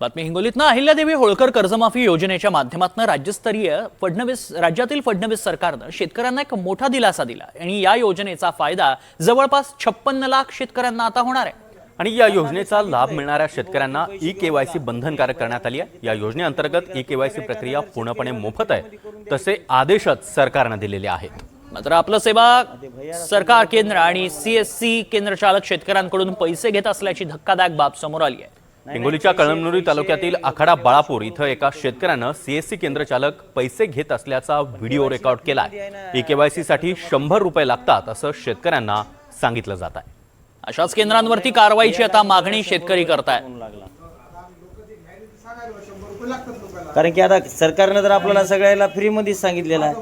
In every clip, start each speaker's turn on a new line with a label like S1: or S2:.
S1: बातमी हिंगोलीतनं अहिल्यादेवी होळकर कर्जमाफी योजनेच्या माध्यमातून राज्यातील फडणवीस सरकारनं शेतकऱ्यांना एक मोठा दिलासा दिला आणि या योजनेचा फायदा जवळपास 56 लाख शेतकऱ्यांना आता होणार आहे।
S2: आणि या योजनेचा लाभ मिळणाऱ्या शेतकऱ्यांना ई-केवायसी बंधनकारक करण्यात आली आहे। या योजनेअंतर्गत ई-केवायसी प्रक्रिया पूर्णपणे मोफत आहे, तसे आदेशच सरकारने दिलेले आहेत।
S1: मात्र आपलं सेवा सरकार केंद्र आणि सीएससी केंद्र चालक शेतकऱ्यांकडून पैसे घेत असल्याची धक्कादायक बाब समोर आली आहे।
S2: हिंगोलीच्या कळमनुरी तालुक्यातील आखाडा बाळापूर इथं एका शेतकऱ्यानं सीएससी केंद्र चालक पैसे घेत असल्याचा व्हिडिओ रेकॉर्ड केलाय। ई-केवायसी साठी 100 रुपये लागतात असं शेतकऱ्यांना सांगितलं जात आहे।
S1: अशाच केंद्रांवरती कारवाईची आता मागणी शेतकरी करतायत।
S3: कारण की आता सरकारने तर आपल्याला सगळ्याला फ्री मध्ये सांगितलेलं आहे।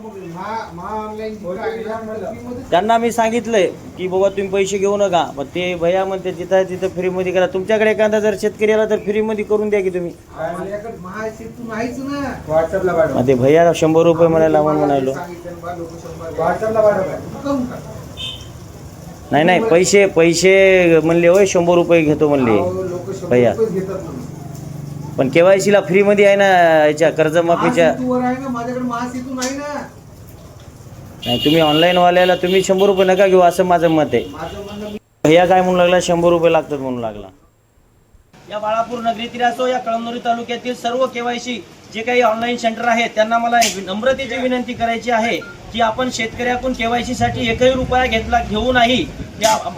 S3: त्यांना मी सांगितलंय की बाबा तुम्ही पैसे घेऊ नका, पण ते भैया म्हणते जिथं आहे तिथं फ्री मध्ये करा। तुमच्याकडे एखादा जर शेतकरी आला तर फ्री मध्ये करून द्या की तुम्ही। ते भैया 100 रुपये म्हणायला म्हणालो। नाही पैसे म्हणले होय 100 रुपये घेतो म्हणले भैया, पण केवायसी ला फ्री मध्ये आहे ना याच्या कर्जमाफीच्या। नाही तुम्ही ऑनलाईन वाल्याला तुम्ही 100 रुपये नका घेऊ असं माझं मत आहे। भैया काय म्हणू लागला 100 रुपये लागतात म्हणू लागला। या बाळापूर नगरीतील असो या कळमनुरी तालुक्यातील सर्व केवायसी जे काही ऑनलाईन सेंटर आहेत त्यांना मला नम्रतेची विनंती करायची आहे की आपण शेतकऱ्याकडून केवायसी साठी 1 रुपया घेऊ नाही।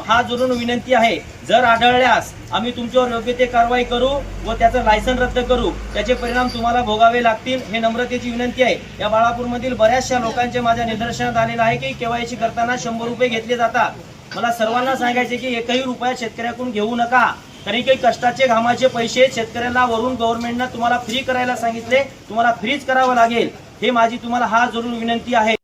S3: हा जरूर विनंती आहे। जर आढळल्यास आम्ही तुमच्यावर योग्य ते कारवाई करू व त्याचं लायसन रद्द करू, त्याचे परिणाम तुम्हाला भोगावे लागतील, हे नम्रतेची विनंती आहे। या बाळापूर मधील बऱ्याचशा लोकांचे माझ्या निदर्शनात आलेलं आहे की केवायसी करताना 100 रुपये घेतले जातात। मला सर्वांना सांगायचे की 1 रुपया शेतकऱ्याकडून घेऊ नका, कारण की कष्टाचे घामाचे पैसे शेतकऱ्यांना वरून गव्हर्नमेंटने तुम्हाला फ्री करायला सांगितले, तुम्हाला फ्रीच करावं लागेल। हे माझी तुम्हाला हा जरूर विनंती आहे।